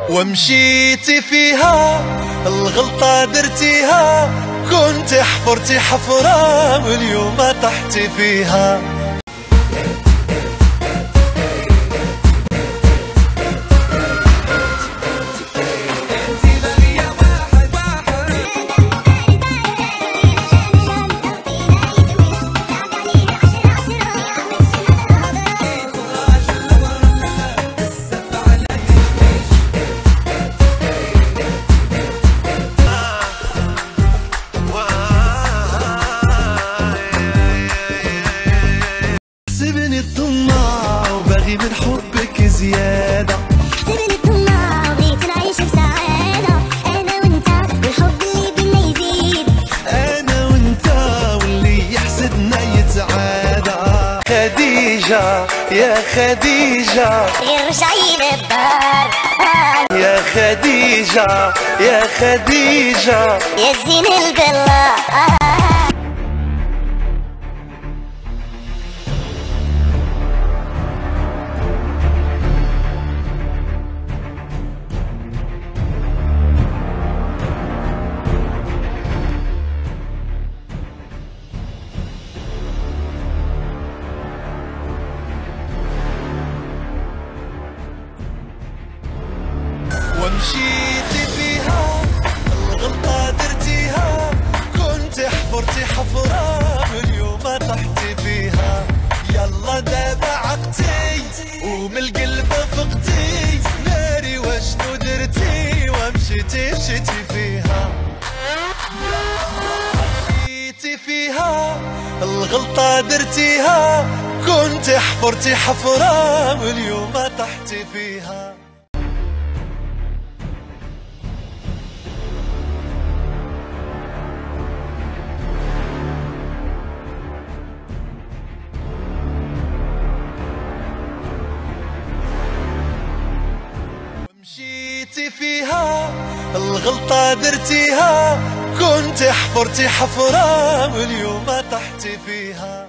ومشيتي فيها الغلطة درتيها، كنت حفرتي حفرة واليوم طحتي فيها. سيبني الطماع وبغي من حبك زيادة، سيبني الطماع وبغيت نعيش بسعادة، أنا وأنت والحب اللي بينا يزيد، أنا وأنت واللي يحسدنا يتعادى. خديجة يا خديجة غير رجعي للدار، يا خديجة يا خديجة يا زين البلا. ومشيتي فيها الغلطة درتيها، كنت حفرتي حفرة واليوم طحتي فيها. يلا دابا عقتي ومن القلب فقتي، ناري وشنو درتي ومشيتي مشيتي فيها. مشيتي فيها الغلطة درتيها، كنت حفرتي حفرة واليوم طحتي فيها. مشيتي فيها الغلطة درتيها، كنت حفرتي حفرة واليوم طحتي فيها.